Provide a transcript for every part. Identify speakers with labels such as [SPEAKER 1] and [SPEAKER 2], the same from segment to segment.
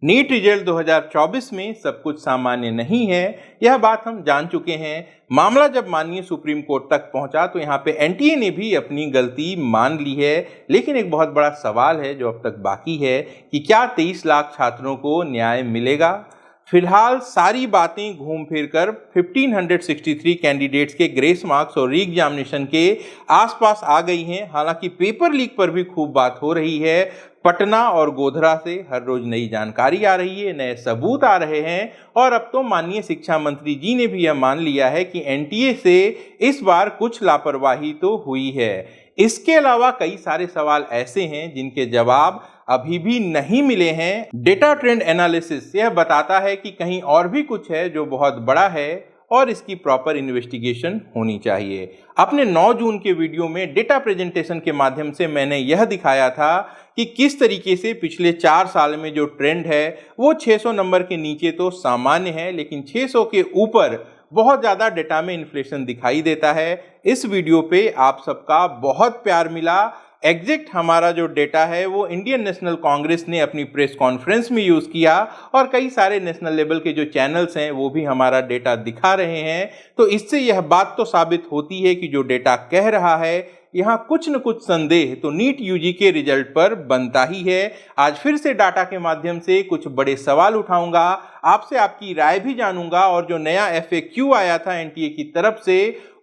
[SPEAKER 1] NEET result 2024 में सब कुछ सामान्य नहीं है, यह बात हम जान चुके हैं। मामला जब माननीय सुप्रीम कोर्ट तक पहुंचा तो यहाँ पे एनटीए ने भी अपनी गलती मान ली है, लेकिन एक बहुत बड़ा सवाल है जो अब तक बाकी है कि क्या 23 लाख छात्रों को न्याय मिलेगा। फिलहाल सारी बातें घूम फिर कर 1563 कैंडिडेट्स के ग्रेस मार्क्स और री एग्जामिनेशन के आसपास आ गई हैं। हालांकि पेपर लीक पर भी खूब बात हो रही है। पटना और गोधरा से हर रोज नई जानकारी आ रही है, नए सबूत आ रहे हैं और अब तो माननीय शिक्षा मंत्री जी ने भी यह मान लिया है कि एनटीए से इस बार कुछ लापरवाही तो हुई है। इसके अलावा कई सारे सवाल ऐसे हैं जिनके जवाब अभी भी नहीं मिले हैं। डेटा ट्रेंड एनालिसिस यह बताता है कि कहीं और भी कुछ है जो बहुत बड़ा है और इसकी प्रॉपर इन्वेस्टिगेशन होनी चाहिए। अपने 9 जून के वीडियो में डेटा प्रेजेंटेशन के माध्यम से मैंने यह दिखाया था कि किस तरीके से पिछले 4 साल में जो ट्रेंड है वो 600 नंबर के नीचे तो सामान्य है, लेकिन 600 के ऊपर बहुत ज़्यादा डेटा में इन्फ्लेशन दिखाई देता है। इस वीडियो पे आप सबका बहुत प्यार मिला। एग्जैक्ट हमारा जो डेटा है वो इंडियन नेशनल कांग्रेस ने अपनी प्रेस कॉन्फ्रेंस में यूज़ किया और कई सारे नेशनल लेवल के जो चैनल्स हैं वो भी हमारा डेटा दिखा रहे हैं। तो इससे यह बात तो साबित होती है कि जो डेटा कह रहा है यहाँ कुछ न कुछ संदेह तो नीट यूजी के रिजल्ट पर बनता ही है। आज फिर से डाटा के माध्यम से कुछ बड़े सवाल उठाऊंगा, आपसे आपकी राय भी जानूंगा और जो नया FAQ आया था एनटीए की तरफ से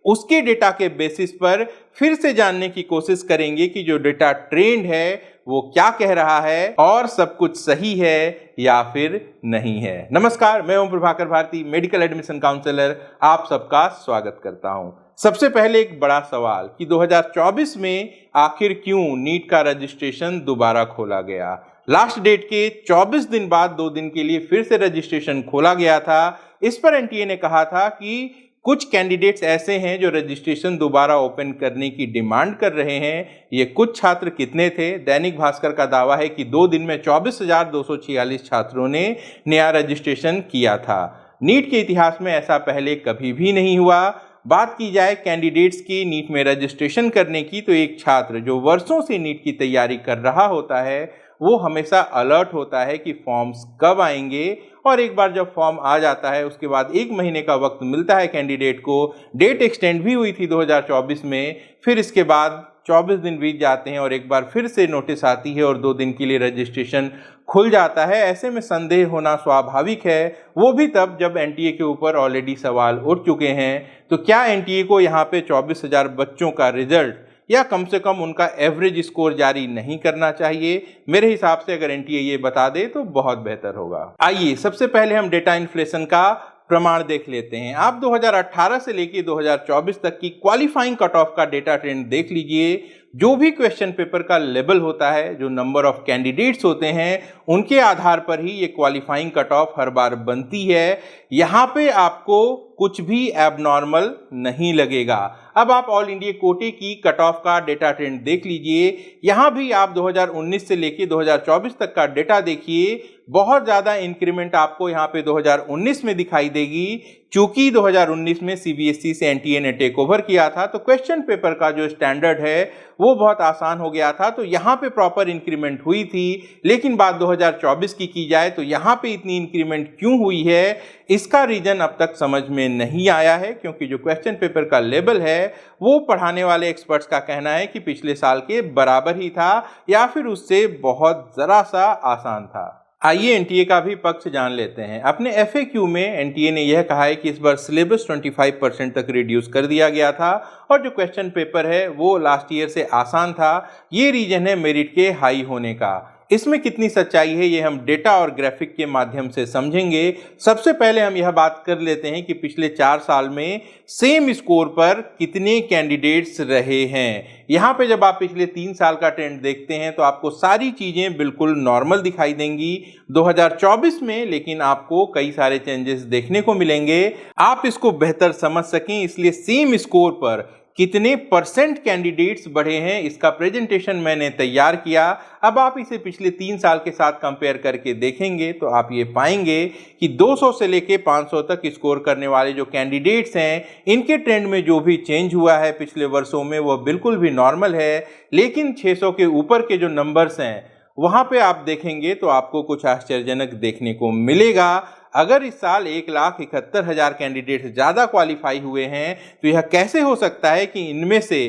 [SPEAKER 1] उसके डेटा के बेसिस पर फिर से जानने की कोशिश करेंगे कि जो डेटा ट्रेंड है वो क्या कह रहा है और सब कुछ सही है या फिर नहीं है। नमस्कार, मैं Om Prabhakar Bharti, medical admission counsellor, आप सबका स्वागत करता हूं। सबसे पहले एक बड़ा सवाल कि 2024 में आखिर क्यों नीट का रजिस्ट्रेशन दोबारा खोला गया। लास्ट डेट के 24 दिन बाद 2 दिन के लिए फिर से रजिस्ट्रेशन खोला गया था। इस पर एनटीए ने कहा था कि कुछ कैंडिडेट्स ऐसे हैं जो रजिस्ट्रेशन दोबारा ओपन करने की डिमांड कर रहे हैं। ये कुछ छात्र कितने थे? दैनिक भास्कर का दावा है कि 2 दिन में 24,246 छात्रों ने नया रजिस्ट्रेशन किया था। नीट के इतिहास में ऐसा पहले कभी भी नहीं हुआ। बात की जाए कैंडिडेट्स की नीट में रजिस्ट्रेशन करने की, तो एक छात्र जो वर्षों से नीट की तैयारी कर रहा होता है वो हमेशा अलर्ट होता है कि फॉर्म्स कब आएंगे, और एक बार जब फॉर्म आ जाता है उसके बाद 1 महीने का वक्त मिलता है कैंडिडेट को। डेट एक्सटेंड भी हुई थी 2024 में, फिर इसके बाद 24 दिन बीत जाते हैं और एक बार फिर से नोटिस आती है और 2 दिन के लिए रजिस्ट्रेशन खुल जाता है। ऐसे में संदेह होना स्वाभाविक है, वो भी तब जब एनटीए के ऊपर ऑलरेडी सवाल उठ चुके हैं। तो क्या एनटीए को यहाँ पे 24,000 बच्चों का रिजल्ट या कम से कम उनका एवरेज स्कोर जारी नहीं करना चाहिए? मेरे हिसाब से अगर एनटीए ये बता दे तो बहुत बेहतर होगा। आइए सबसे पहले हम डेटा इन्फ्लेशन का प्रमाण देख लेते हैं। आप 2018 से लेकर 2024 तक की क्वालिफाइंग कट ऑफ का डेटा ट्रेंड देख लीजिए। जो भी क्वेश्चन पेपर का लेवल होता है, जो नंबर ऑफ कैंडिडेट्स होते हैं, उनके आधार पर ही ये क्वालिफाइंग कट ऑफ हर बार बनती है। यहाँ पे आपको कुछ भी एबनॉर्मल नहीं लगेगा। अब आप ऑल इंडिया कोटे की कट ऑफ का डेटा ट्रेंड देख लीजिए। यहाँ भी आप 2019 से लेकर 2024 तक का डेटा देखिए। बहुत ज़्यादा इंक्रीमेंट आपको यहाँ पे 2019 में दिखाई देगी, क्योंकि 2019 में सीबीएसई से एनटीए ने टेक ओवर किया था, तो क्वेश्चन पेपर का जो स्टैंडर्ड है वो बहुत आसान हो गया था, तो यहाँ पे प्रॉपर इंक्रीमेंट हुई थी। लेकिन बात 2024 की जाए तो यहाँ पे इतनी इंक्रीमेंट क्यों हुई है, इसका रीजन अब तक समझ में नहीं आया है, क्योंकि जो क्वेश्चन पेपर का लेवल है वो पढ़ाने वाले एक्सपर्ट्स का कहना है कि पिछले साल के बराबर ही था या फिर उससे बहुत जरा सा आसान था। आइए एनटीए का भी पक्ष जान लेते हैं। अपने FAQ में एनटीए ने यह कहा है कि इस बार सिलेबस 25% तक रिड्यूस कर दिया गया था और जो क्वेश्चन पेपर है वो लास्ट ईयर से आसान था। ये रीजन है मेरिट के हाई होने का। इसमें कितनी सच्चाई है ये हम डेटा और ग्राफिक के माध्यम से समझेंगे। सबसे पहले हम यह बात कर लेते हैं कि पिछले 4 साल में सेम स्कोर पर कितने कैंडिडेट्स रहे हैं। यहाँ पे जब आप पिछले 3 साल का ट्रेंड देखते हैं तो आपको सारी चीज़ें बिल्कुल नॉर्मल दिखाई देंगी 2024 में, लेकिन आपको कई सारे चेंजेस देखने को मिलेंगे। आप इसको बेहतर समझ सकें इसलिए सेम स्कोर पर कितने परसेंट कैंडिडेट्स बढ़े हैं इसका प्रेजेंटेशन मैंने तैयार किया। अब आप इसे पिछले 3 साल के साथ कंपेयर करके देखेंगे तो आप ये पाएंगे कि 200 से लेके 500 तक स्कोर करने वाले जो कैंडिडेट्स हैं, इनके ट्रेंड में जो भी चेंज हुआ है पिछले वर्षों में वो बिल्कुल भी नॉर्मल है। लेकिन 600 के ऊपर के जो नंबर्स हैं वहां पे आप देखेंगे तो आपको कुछ आश्चर्यजनक देखने को मिलेगा। अगर इस साल 1,71,000 कैंडिडेट ज़्यादा क्वालिफाई हुए हैं तो यह कैसे हो सकता है कि इनमें से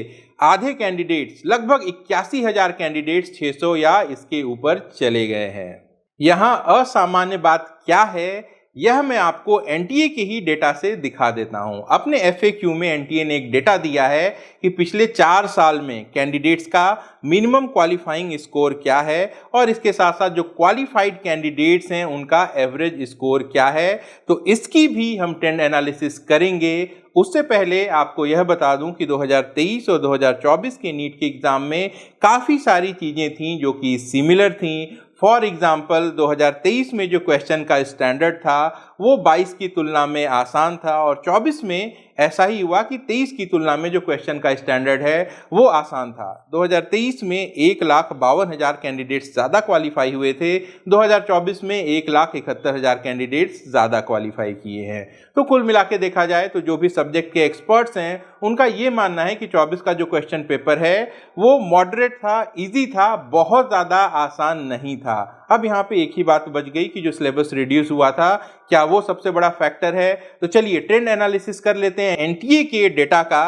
[SPEAKER 1] आधे कैंडिडेट्स लगभग 81,000 कैंडिडेट्स 600 या इसके ऊपर चले गए हैं। यहाँ असामान्य बात क्या है, यह मैं आपको एनटीए के ही डेटा से दिखा देता हूं। अपने एफएक्यू में एनटीए ने एक डेटा दिया है कि पिछले 4 साल में कैंडिडेट्स का मिनिमम क्वालिफाइंग स्कोर क्या है और इसके साथ साथ जो क्वालिफाइड कैंडिडेट्स हैं उनका एवरेज स्कोर क्या है। तो इसकी भी हम ट्रेंड एनालिसिस करेंगे। उससे पहले आपको यह बता दूं कि 2023 और 2024 के नीट के एग्जाम में काफ़ी सारी चीज़ें थीं जो कि सिमिलर थीं। फॉर एग्जाम्पल 2023 में जो क्वेश्चन का स्टैंडर्ड था वो 22 की तुलना में आसान था और 24 में ऐसा ही हुआ कि 23 की तुलना में जो क्वेश्चन का स्टैंडर्ड है वो आसान था। 2023 में 1,52,000 कैंडिडेट्स ज़्यादा क्वालिफाई हुए थे, 2024 में 1,71,000 कैंडिडेट्स ज़्यादा क्वालिफाई किए हैं। तो कुल मिला के देखा जाए तो जो भी सब्जेक्ट के एक्सपर्ट्स हैं उनका ये मानना है कि 24 का जो क्वेश्चन पेपर है वो मॉडरेट था, इजी था, बहुत ज़्यादा आसान नहीं था। अब यहाँ पे एक ही बात बच गई कि जो सिलेबस रिड्यूस हुआ था क्या वो सबसे बड़ा फैक्टर है। तो चलिए ट्रेंड एनालिसिस कर लेते हैं एनटीए के डेटा का।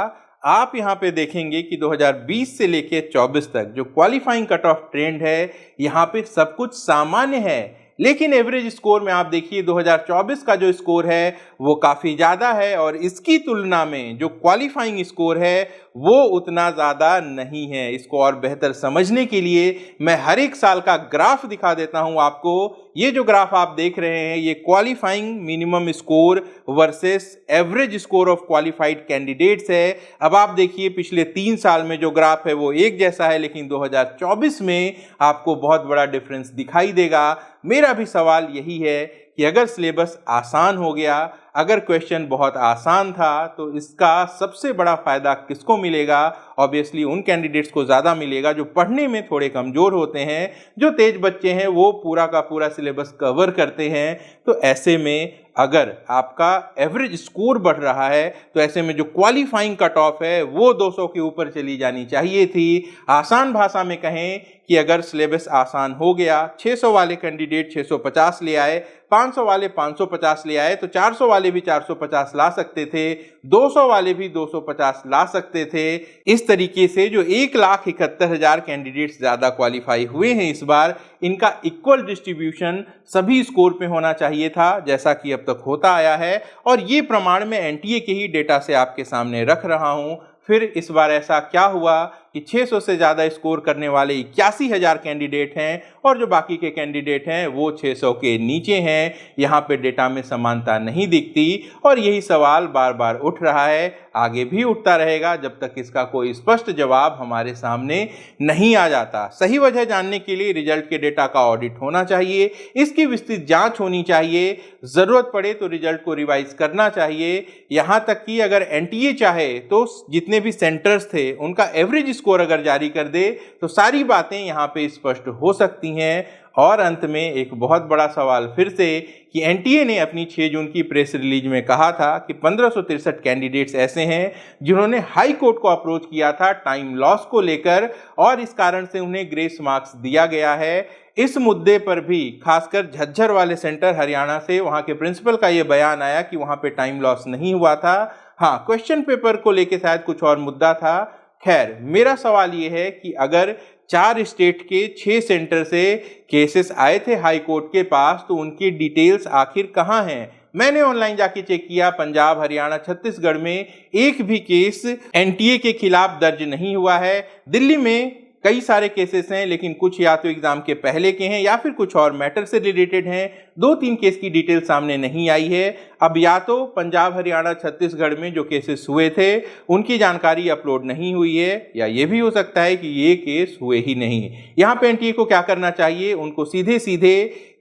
[SPEAKER 1] आप यहाँ पे देखेंगे कि 2020 से लेके 24 तक जो क्वालिफाइंग कट ऑफ ट्रेंड है यहाँ पे सब कुछ सामान्य है, लेकिन एवरेज स्कोर में आप देखिए 2024 का जो स्कोर है वो काफ़ी ज़्यादा है और इसकी तुलना में जो क्वालिफाइंग स्कोर है वो उतना ज़्यादा नहीं है। इसको और बेहतर समझने के लिए मैं हर एक साल का ग्राफ दिखा देता हूं आपको। ये जो ग्राफ आप देख रहे हैं ये qualifying minimum score versus average score of qualified candidates है। अब आप देखिए पिछले 3 साल में जो ग्राफ है वो एक जैसा है, लेकिन 2024 में आपको बहुत बड़ा डिफरेंस दिखाई देगा। मेरा भी सवाल यही है कि अगर सिलेबस आसान हो गया, अगर क्वेश्चन बहुत आसान था, तो इसका सबसे बड़ा फायदा किसको मिलेगा? ऑब्वियसली उन कैंडिडेट्स को ज़्यादा मिलेगा जो पढ़ने में थोड़े कमज़ोर होते हैं। जो तेज बच्चे हैं वो पूरा का पूरा सिलेबस कवर करते हैं। तो ऐसे में अगर आपका एवरेज स्कोर बढ़ रहा है तो ऐसे में जो क्वालिफाइंग कट ऑफ है वो 200 के ऊपर चली जानी चाहिए थी। आसान भाषा में कहें कि अगर सिलेबस आसान हो गया, 600 वाले कैंडिडेट 650 ले आए, 500 वाले 550 ले आए, तो 400 वाले भी 450 ला सकते थे, 200 वाले भी 250 ला सकते थे। इस तरीके से जो 1,71,000 कैंडिडेट्स ज़्यादा क्वालिफाई हुए हैं इस बार, इनका इक्वल डिस्ट्रीब्यूशन सभी स्कोर पे होना चाहिए था, जैसा कि अब तक होता आया है। और ये प्रमाण मैं एनटीए के ही डेटा से आपके सामने रख रहा हूँ। फिर इस बार ऐसा क्या हुआ कि 600 से ज़्यादा स्कोर करने वाले 81,000 कैंडिडेट हैं और जो बाकी के कैंडिडेट हैं वो 600 के नीचे हैं। यहाँ पे डेटा में समानता नहीं दिखती और यही सवाल बार बार उठ रहा है, आगे भी उठता रहेगा जब तक इसका कोई स्पष्ट जवाब हमारे सामने नहीं आ जाता। सही वजह जानने के लिए रिजल्ट के डेटा का ऑडिट होना चाहिए, इसकी विस्तृत जांच होनी चाहिए, ज़रूरत पड़े तो रिजल्ट को रिवाइज करना चाहिए। यहाँ तक कि अगर एनटीए चाहे तो जितने भी सेंटर्स थे उनका एवरेज स्कोर अगर जारी कर दे तो सारी बातें यहाँ पे स्पष्ट हो सकती हैं। और अंत में एक बहुत बड़ा सवाल फिर से कि एनटीए ने अपनी 6 जून की प्रेस रिलीज में कहा था कि 1563 कैंडिडेट्स ऐसे हैं जिन्होंने हाई कोर्ट को अप्रोच किया था टाइम लॉस को लेकर और इस कारण से उन्हें ग्रेस मार्क्स दिया गया है। इस मुद्दे पर भी खासकर झज्जर वाले सेंटर हरियाणा से वहाँ के प्रिंसिपल का ये बयान आया कि वहाँ पे टाइम लॉस नहीं हुआ था। हाँ, क्वेश्चन पेपर को लेकर शायद कुछ और मुद्दा था। खैर, मेरा सवाल ये है कि अगर 4 स्टेट के 6 सेंटर से केसेस आए थे हाई कोर्ट के पास तो उनकी डिटेल्स आखिर कहाँ हैं? मैंने ऑनलाइन जाके चेक किया, पंजाब, हरियाणा, छत्तीसगढ़ में एक भी केस एनटीए के खिलाफ दर्ज नहीं हुआ है। दिल्ली में कई सारे केसेस हैं, लेकिन कुछ या तो एग्जाम के पहले के हैं या फिर कुछ और मैटर से रिलेटेड हैं। 2-3 केस की डिटेल सामने नहीं आई है। अब या तो पंजाब, हरियाणा, छत्तीसगढ़ में जो केसेस हुए थे उनकी जानकारी अपलोड नहीं हुई है, या ये भी हो सकता है कि ये केस हुए ही नहीं। यहाँ पे एनटीए को क्या करना चाहिए, उनको सीधे सीधे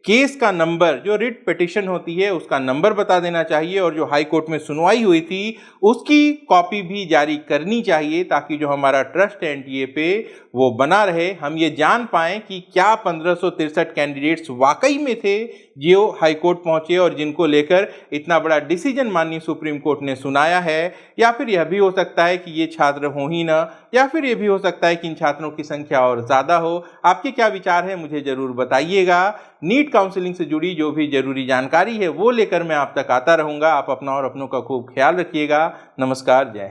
[SPEAKER 1] केस का नंबर, जो रिट पिटिशन होती है उसका नंबर बता देना चाहिए और जो हाई कोर्ट में सुनवाई हुई थी उसकी कॉपी भी जारी करनी चाहिए, ताकि जो हमारा ट्रस्ट है एनटीए पे वो बना रहे। हम ये जान पाएं कि क्या 1563 कैंडिडेट्स वाकई में थे जो हाई कोर्ट पहुंचे और जिनको लेकर इतना बड़ा डिसीजन माननीय सुप्रीम कोर्ट ने सुनाया है, या फिर यह भी हो सकता है कि ये छात्र हो ही ना, या फिर यह भी हो सकता है कि इन छात्रों की संख्या और ज़्यादा हो। आपके क्या विचार है मुझे ज़रूर बताइएगा। नीट काउंसलिंग से जुड़ी जो भी जरूरी जानकारी है वो लेकर मैं आप तक आता रहूँगा। आप अपना और अपनों का खूब ख्याल रखिएगा। नमस्कार, जय हिंद।